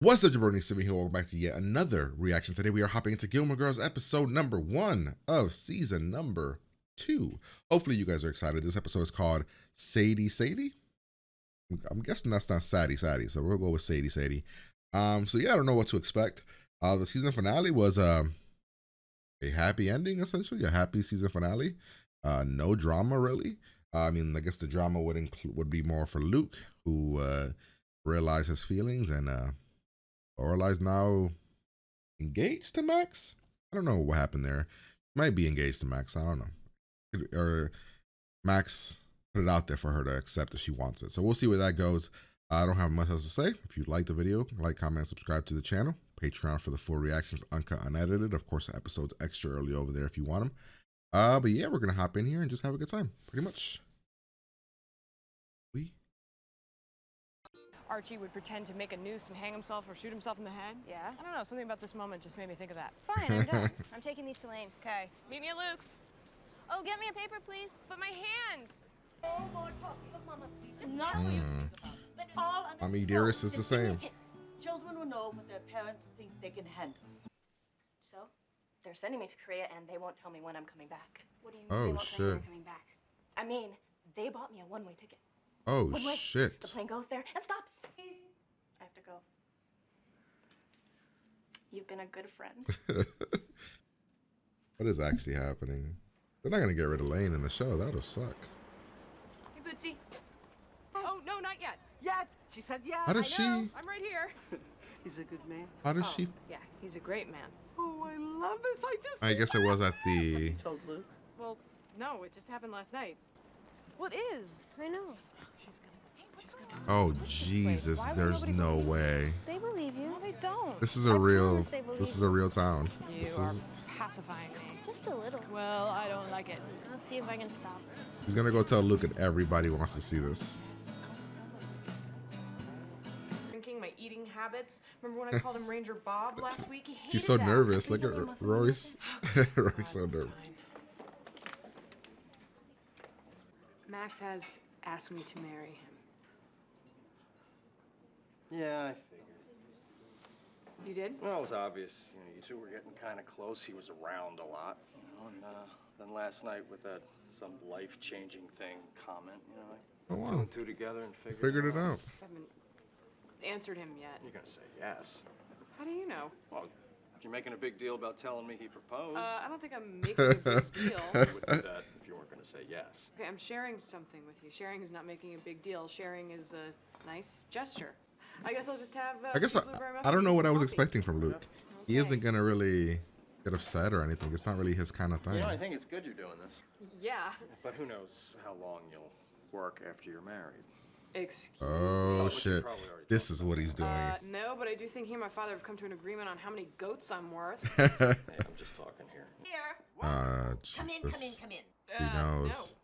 What's up, Jabroni? Simi here. Welcome back to yet another reaction. Today we are hopping into Gilmore Girls episode number 1 of season number 2. Hopefully you guys are excited. This episode is called Sadie. I'm guessing that's not Sadie, so we'll go with Sadie. So yeah, I don't know what to expect. The season finale was a happy ending, essentially, a happy season finale. No drama really. I guess the drama would be more for Luke, who realized his feelings, and Lorelai's now engaged to Max. I don't know what happened there. Might be engaged to Max. I don't know. Or Max put it out there for her to accept if she wants it. So we'll see where that goes. I don't have much else to say. If you like the video, like, comment, subscribe to the channel. Patreon for the full reactions, uncut, unedited. Of course, the episodes extra early over there if you want them. But yeah, we're going to hop in here and just have a good time, pretty much. Archie would pretend to make a noose and hang himself or shoot himself in the head. Yeah? I don't know, something about this moment just made me think of that. Fine, I'm done. I'm taking these to Lane. Okay, meet me at Luke's. Oh, get me a paper, please. But my hands! No more talking of Mama, please. Just Not tell what you think about it. But all under Mommy control. Dearest is the Just give me a same. hint. Children will know what their parents think they can handle. So, they're sending me to Korea and they won't tell me when I'm coming back. What do you mean Oh, they won't tell me when shit. I'm coming back? I mean, they bought me a one-way ticket. Oh, One way. shit. The plane goes there and stops. I have to go. You've been a good friend. What is actually happening? They're not going to get rid of Lane in the show. That'll suck. Hey, Bootsy. Oh, no, not yet. Yet. She said yes. How does I know, she... I'm right here. He's a good man. How does she... Yeah, he's a great man. Oh, I love this. I guess it was at the... told Luke. Well, no, it just happened last night. Well, it is. I know. She's gonna... Oh, Jesus. Why would There's nobody no believe me? way. They believe you. No, they don't. This is a I real... promise they believe This is a real town. You This are is... pacifying me. Just a little. Well, I don't like it. I'll see if I can stop. He's going to go tell Luke and everybody wants to see this. Drinking, my eating habits. Remember when I called him Ranger Bob last week? He hated She's so that. nervous. Look at Royce. Roy's so nervous. Max has asked me to marry him. Yeah, I figured. You did? Well, it was obvious. You know, you two were getting kind of close. He was around a lot, you know. And then last night with that some life-changing thing comment, you know, Oh, I wow. put two together and Figured it out. I haven't answered him yet. You're gonna say yes. How do you know? Well, you're making a big deal about telling me he proposed. I don't think I'm making a big deal. You would do that if you weren't gonna say yes. Okay, I'm sharing something with you. Sharing is not making a big deal. Sharing is a nice gesture. I guess I'll just have. I guess blueberry I don't know what I was muffins. expecting from Luke. He Okay. isn't going to really get upset or anything. It's not really his kind of You thing. know, I think it's good you're doing this. Yeah. But who knows how long you'll work after you're married. Excuse. Oh, you shit. probably already This talked is what he's doing. No, but I do think he and my father have come to an agreement on how many goats I'm worth. Hey, I'm just talking here. Here. Come in, Jesus. come in. He No. knows.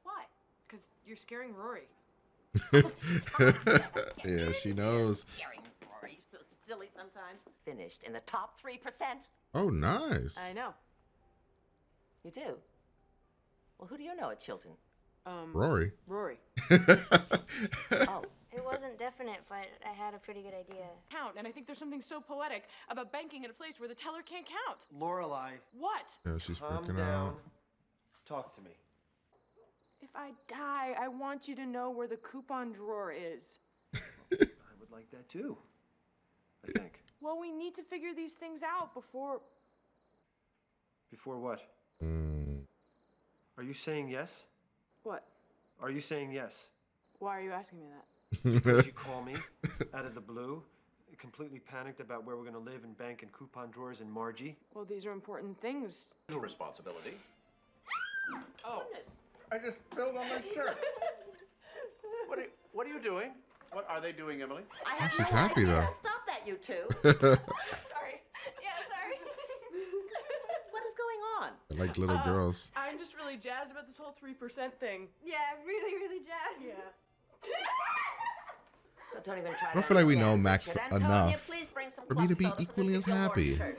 Why? Because you're scaring Rory. Yeah, she knows. Scaring Rory's so silly sometimes. Finished in the top 3%. Oh, nice. I know. You do? Well, who do you know at Chilton? Rory. Rory. Oh, It wasn't definite, but I had a pretty good idea. Count, and I think there's something so poetic about banking at a place where the teller can't count. Lorelai, What? Yeah, she's calm freaking down. out. Talk to me. If I die, I want you to know where the coupon drawer is. I would like that too. I think. Well, we need to figure these things out before. Before what? Mm. Are you saying yes? What? Are you saying yes? Why are you asking me that? Did you call me out of the blue, completely panicked about where we're going to live and bank and coupon drawers in Margie? Well, these are important things. No responsibility. oh, I just spilled on my shirt. What are you doing? What are they doing, Emily? I have she's no happy, idea. though. Stop that, you two. Sorry. Yeah, sorry. What is going on? Like little girls. I'm just really jazzed about this whole 3% thing. Yeah, really jazzed. Yeah. But don't even try. I don't feel like we know understand, Max Richard. Antonia, enough please bring some for me to be cloth soda for equally Mr. as Gilmore's happy. shirt.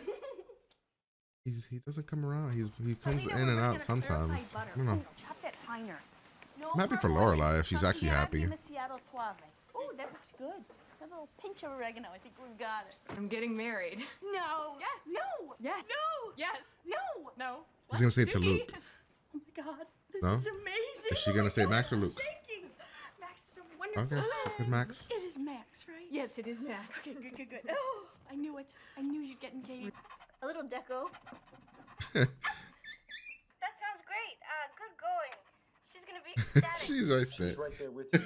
He doesn't come around. He comes in and out sometimes. I don't know. Chop that finer. I'm happy for Lorelai if she's actually happy. Oh, that looks good. A little pinch of oregano. I think we've got it. I'm getting married. No. Yes. No. Yes. No. Yes. No. No. She's gonna say it to Dookie. Luke. Oh my God. This No? is amazing. Is she gonna say Oh, Max or Luke? Thank you. Max is a wonderful Okay, she said Max. It is Max, right? Yes, it is Max. Okay, good. Oh, I knew it. I knew you'd get engaged. A little deco. That sounds great. Good going. She's gonna be ecstatic. She's right there. She's right there with you.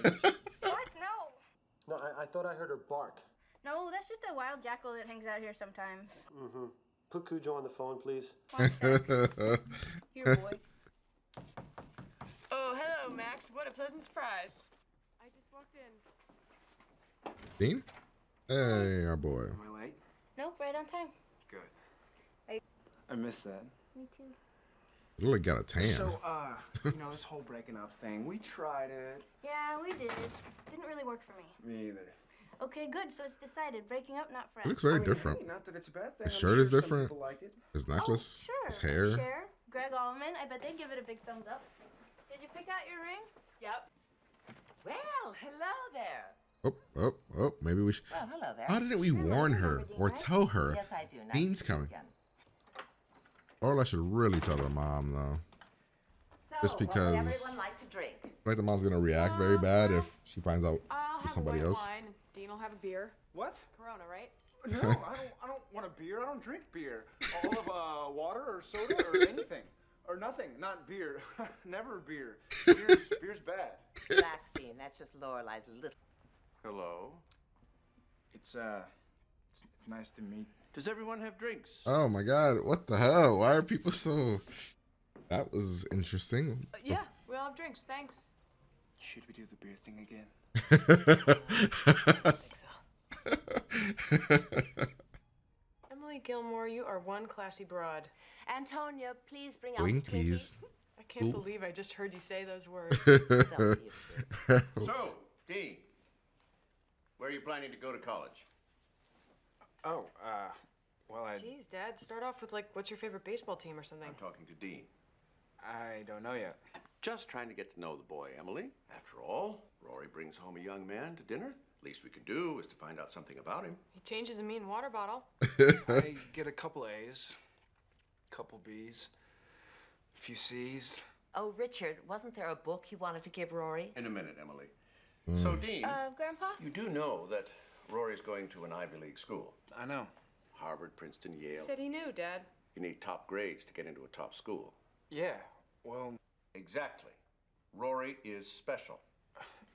What? No. No, I thought I heard her bark. No, that's just a wild jackal that hangs out here sometimes. Mm-hmm. Put Cujo on the phone, please. One sec. Here, boy. Oh, hello, Max. What a pleasant surprise. I just walked in. Dean? Hey, our boy. Am I late? Nope, right on time. Good. I missed that. Me too. You look like got a tan. So, this whole breaking up thing, we tried it. Yeah, we did. Didn't really work for me. Me either. Okay, good. So it's decided. Breaking up, not friends. He looks very different. Hey, not that it's a bad thing. His I'm shirt sure is some different. people like it. His necklace, Oh, sure. his hair. Cher, Greg Allman. I bet they give it a big thumbs up. Did you pick out your ring? Yep. Well, hello there. Oh, maybe we should. Well, hello there. How didn't we warn her or tell her Yes, I do. Nice Dean's to meet you coming? again. Or I should really tell the mom, though. So, Just what would because- everyone like to drink? Like the mom's gonna react very bad if she finds out I'll it's have somebody a white else. wine, and Dean will have a beer. What? Corona, right? No, I don't want a beer. I don't drink beer. All of water or soda or anything. Or nothing. Not beer. Never beer. Beer's bad. Relax, Dean. That's just Lorelai's little. Hello. It's nice to meet. Does everyone have drinks? Oh my god, what the hell? Why are people so... That was interesting. Yeah, we all have drinks. Thanks. Should we do the beer thing again? Emily Gilmore, you are one classy broad. Antonia, please bring out the Winkies. I can't Ooh. believe I just heard you say those words. Twinkies. So, Dean, where are you planning to go to college? Oh, well, Jeez, Dad, start off with, like, what's your favorite baseball team or something? I'm talking to Dean. I don't know yet. Just trying to get to know the boy, Emily. After all, Rory brings home a young man to dinner. Least we can do is to find out something about him. He changes a mean water bottle. I get a couple A's, couple B's, a few C's. Oh, Richard, wasn't there a book you wanted to give Rory? In a minute, Emily. So, Dean, Grandpa? you do know that Rory's going to an Ivy League school. I know. Harvard, Princeton, Yale. Said he knew, Dad. You need top grades to get into a top school. Yeah, well, Exactly. Rory is special.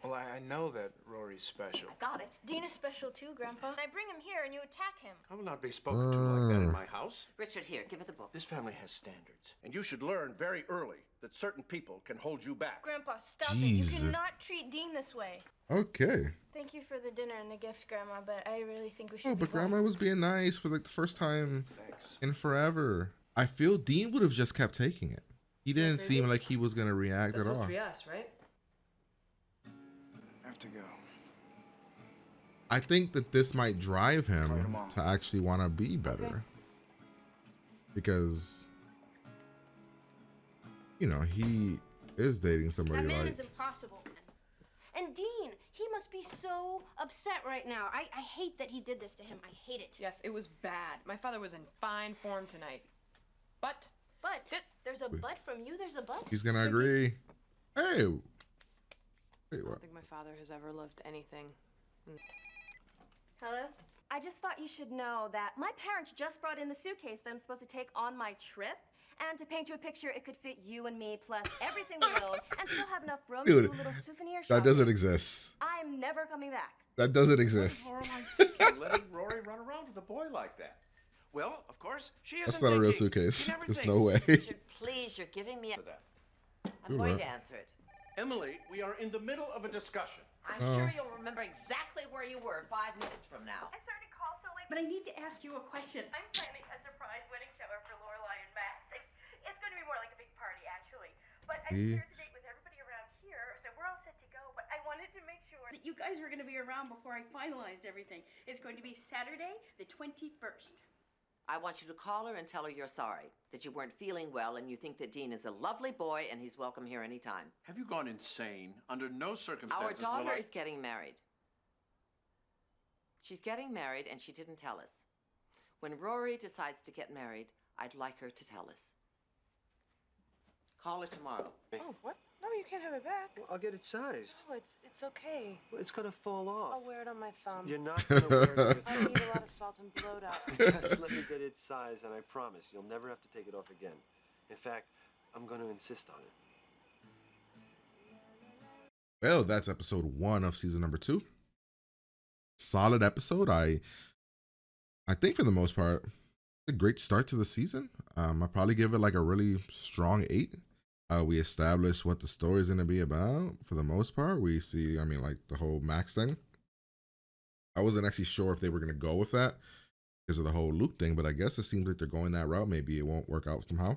I know that Rory's special. Got it. Dean is special too, Grandpa. I bring him here and you attack him. I will not be spoken to like that in my house. Richard, here, give her the book. This family has standards, and you should learn very early that certain people can hold you back. Grandpa, stop Jeez. it. You cannot treat Dean this way. Okay. Thank you for the dinner and the gift, Grandma, but I really think we should Oh, be but Grandma going. was being nice for like the first time Thanks. in forever. I feel Dean would have just kept taking it. He didn't seem like he was gonna react That's at all. supposed to be us, right? I have to go. I think that this might drive Right, him Mom. to actually want to be better. Because, you know, he is dating somebody That man like... is impossible. And Dean, he must be so upset right now. I hate that he did this to him. I hate it. Yes, it was bad. My father was in fine form tonight. But But there's a but from you. There's a but. He's gonna agree. Hey! Wait, I don't what? think my father has ever loved anything. Hello? I just thought you should know that my parents just brought in the suitcase that I'm supposed to take on my trip. And to paint you a picture, it could fit you and me plus everything we own and still have enough room Dude, to do a little souvenir shop. That doesn't exist. I'm never coming back. That doesn't exist. Lorelai thinking, letting Rory run around with a boy like that? Well, of course, she isn't That's not a real thinking. suitcase. She never There's thinks. no way. Richard, please, you're giving me a... For that. I'm Do going what? to answer it. Emily, we are in the middle of a discussion. I'm Oh. sure you'll remember exactly where you were 5 minutes from now. I'm sorry to call so late, But I need to ask you a question. I'm planning a surprise wedding shower for Lorelai and Max. It's going to be more like a big party, actually. But I'm Eh? here today with everybody around here, so we're all set to go. But I wanted to make sure That you guys were going to be around before I finalized everything. It's going to be Saturday, the 21st. I want you to call her and tell her you're sorry, that you weren't feeling well and you think that Dean is a lovely boy and he's welcome here anytime. Have you gone insane? Under no circumstances Our daughter will I... is getting married. She's getting married and she didn't tell us. When Rory decides to get married, I'd like her to tell us. Call her tomorrow. Oh, what? No, you can't have it back. Well, I'll get it sized. No, it's okay. Well, it's gonna fall off. I'll wear it on my thumb. You're not gonna wear it on your I thumb. need a lot of salt and bloat up. Just let me get it sized, and I promise you'll never have to take it off again. In fact, I'm going to insist on it. Well, that's episode 1 of season number 2. Solid episode. I think for the most part, a great start to the season. I'll probably give it like a really strong 8. We established what the story is going to be about for the most part. We see, I mean, like the whole Max thing. I wasn't actually sure if they were going to go with that because of the whole Luke thing, but I guess it seems like they're going that route. Maybe it won't work out somehow.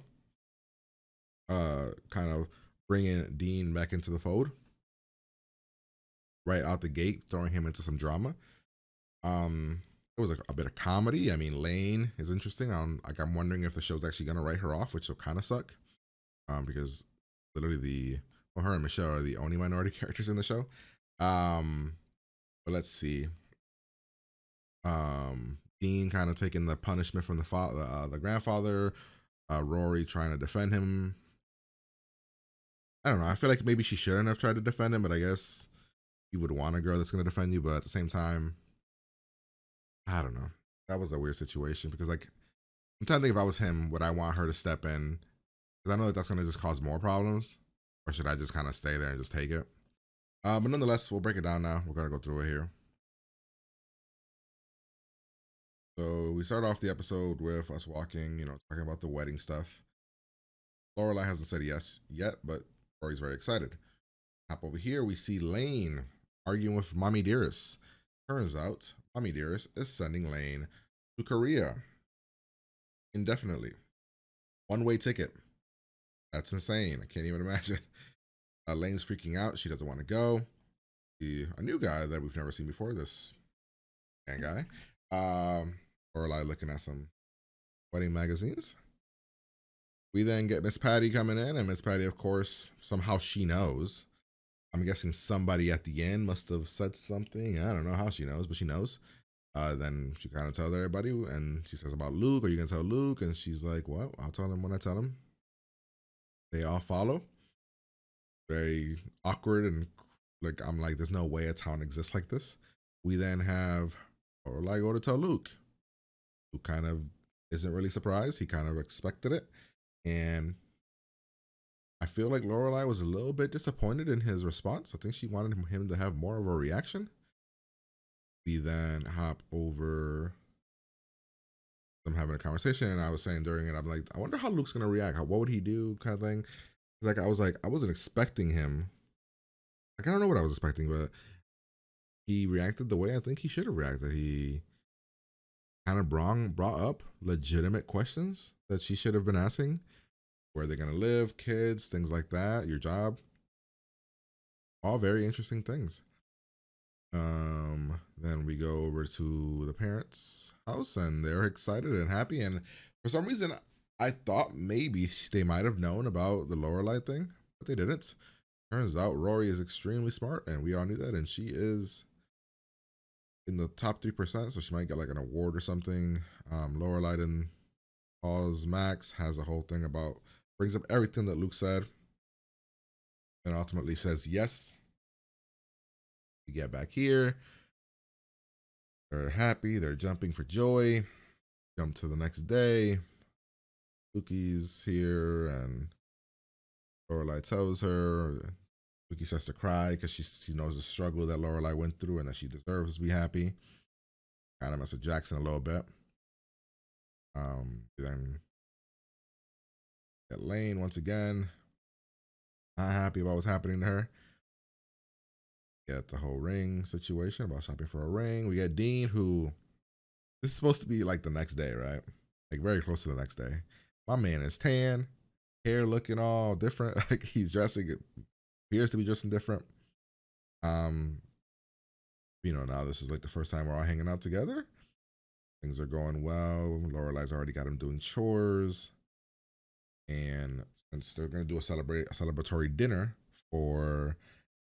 Kind of bringing Dean back into the fold right out the gate, throwing him into some drama. It was a bit of comedy. I mean, Lane is interesting. I'm wondering if the show's actually gonna write her off, which will kind of suck. Because literally her and Michelle are the only minority characters in the show. But let's see. Dean kind of taking the punishment from the grandfather. Rory trying to defend him. I don't know. I feel like maybe she shouldn't have tried to defend him, but I guess you would want a girl that's going to defend you. But at the same time, I don't know. That was a weird situation because, like, I'm trying to think if I was him, would I want her to step in? Because I know that that's going to just cause more problems. Or should I just kind of stay there and just take it? But nonetheless, we'll break it down now. We're going to go through it here. So we start off the episode with us walking, talking about the wedding stuff. Lorelai hasn't said yes yet, but Rory's very excited. Hop over here, we see Lane arguing with Mommy Dearest. Turns out, Mommy Dearest is sending Lane to Korea indefinitely. One-way ticket. That's insane. I can't even imagine. Lane's freaking out. She doesn't want to go. A new guy that we've never seen before, this guy. Lorelai looking at some wedding magazines. We then get Miss Patty coming in, and Miss Patty, of course, somehow she knows. I'm guessing somebody at the end must have said something. I don't know how she knows, but she knows. Then she kind of tells everybody, and she says about Luke, are you going to tell Luke? And she's like, what? I'll tell him when I tell him. They all follow. Very awkward, and I'm like, there's no way a town exists like this. We then have Lorelai go to tell Luke. Luke kind of isn't really surprised. He kind of expected it. And I feel like Lorelai was a little bit disappointed in his response. I think she wanted him to have more of a reaction. We then hop over them having a conversation, and I was saying during it, I'm like, I wonder how Luke's gonna react. What would he do, kind of thing. I wasn't expecting him. I don't know what I was expecting, but he reacted the way I think he should have reacted. He kind of brought up legitimate questions that she should have been asking. Where they're going to live, kids, things like that, your job. All very interesting things. Then we go over to the parents' house, and they're excited and happy. And for some reason, I thought maybe they might have known about the Lorelai thing, but they didn't. Turns out Rory is extremely smart, and we all knew that. And she is in the top 3%, so she might get like an award or something. Lorelai then calls Max, has a whole thing about, brings up everything that Luke said, and ultimately says yes. We get back here. They're happy. They're jumping for joy. Jump to the next day. Luki's here, and Lorelai tells her. Luki starts to cry because she knows the struggle that Lorelai went through and that she deserves to be happy. Kind of mess with Jackson a little bit. Then get Lane once again. Not happy about what's happening to her. Get the whole ring situation about shopping for a ring. We get Dean, who this is supposed to be like the next day, right? Like very close to the next day. My man is tan, hair looking all different. Like he's dressing, it appears to be dressing different. Now this is like the first time we're all hanging out together. Things are going well. Lorelai's already got him doing chores. And since they're going to do a celebratory dinner for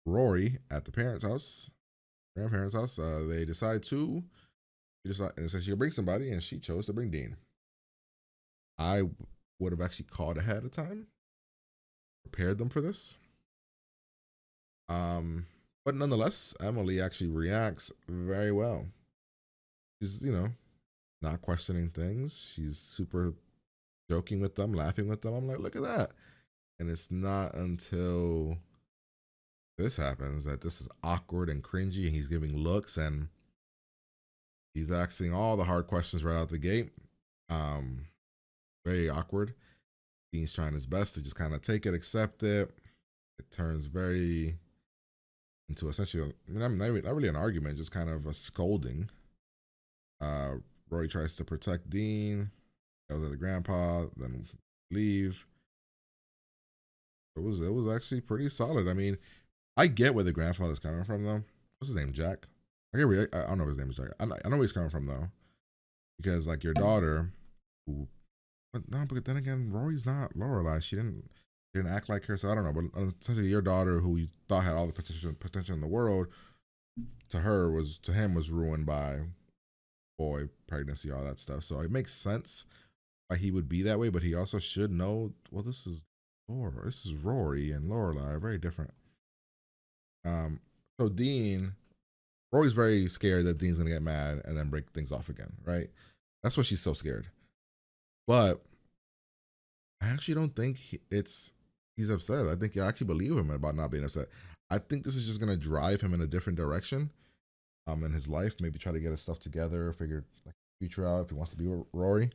Rory at the grandparents' house, they decide to She just and said she'll bring somebody, and she chose to bring Dean. I would have actually called ahead of time, prepared them for this. But nonetheless, Emily actually reacts very well. She's, not questioning things. She's super joking with them, laughing with them. I'm like, look at that. And it's not until this happens that this is awkward and cringy, and he's giving looks and he's asking all the hard questions right out the gate. Very awkward. Dean's trying his best to just kind of take it, accept it. It turns very into essentially, not really an argument, just kind of a scolding. Rory tries to protect Dean, yells at the grandpa, then leave. It was actually pretty solid. I mean, I get where the grandfather's coming from though. What's his name? Jack? I don't know if his name is Jack. I know where he's coming from though. Because like your daughter, but then again, Rory's not Lorelai. She didn't act like her, so I don't know. But essentially, your daughter, who you thought had all the potential in the world, to him was ruined by boy, pregnancy, all that stuff. So it makes sense why he would be that way. But he also should know, well, this is Rory and Lorelai are very different. So Rory's very scared that Dean's gonna get mad and then break things off again, right? That's why she's so scared. But I actually don't think he's upset. I think I actually believe him about not being upset. I think this is just gonna drive him in a different direction, in his life. Maybe try to get his stuff together, figure like future out if he wants to be with Rory.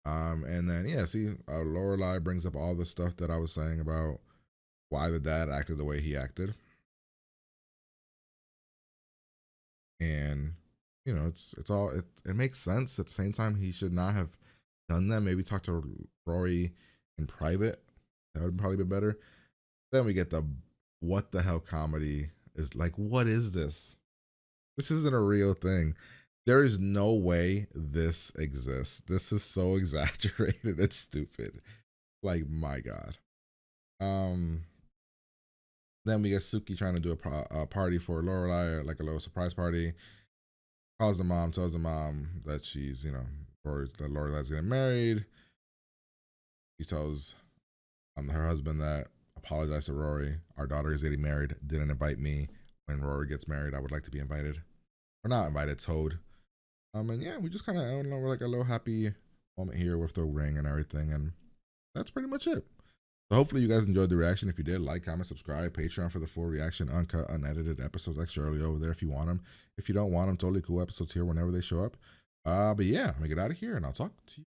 And then Lorelai brings up all the stuff that I was saying about why the dad acted the way he acted, and it makes sense. At the same time, he should not have done that. Maybe talk to Rory in private. That would probably be better. Then we get the what the hell comedy is like. What is this? This isn't a real thing. There is no way this exists. This is so exaggerated. It's stupid. Like, my God. Then we get Suki trying to do a party for Lorelai, like a little surprise party. Tells the mom that she's, that Lorelai's getting married. She tells her husband that apologize to Rory. Our daughter is getting married. Didn't invite me. When Rory gets married, I would like to be invited. Or not invited, told. And yeah, we just kind of, like a little happy moment here with the ring and everything. And that's pretty much it. So hopefully you guys enjoyed the reaction. If you did, like, comment, subscribe, Patreon for the full reaction, uncut, unedited episodes extra early over there if you want them. If you don't want them, totally cool episodes here whenever they show up. But yeah, I'm gonna get out of here and I'll talk to you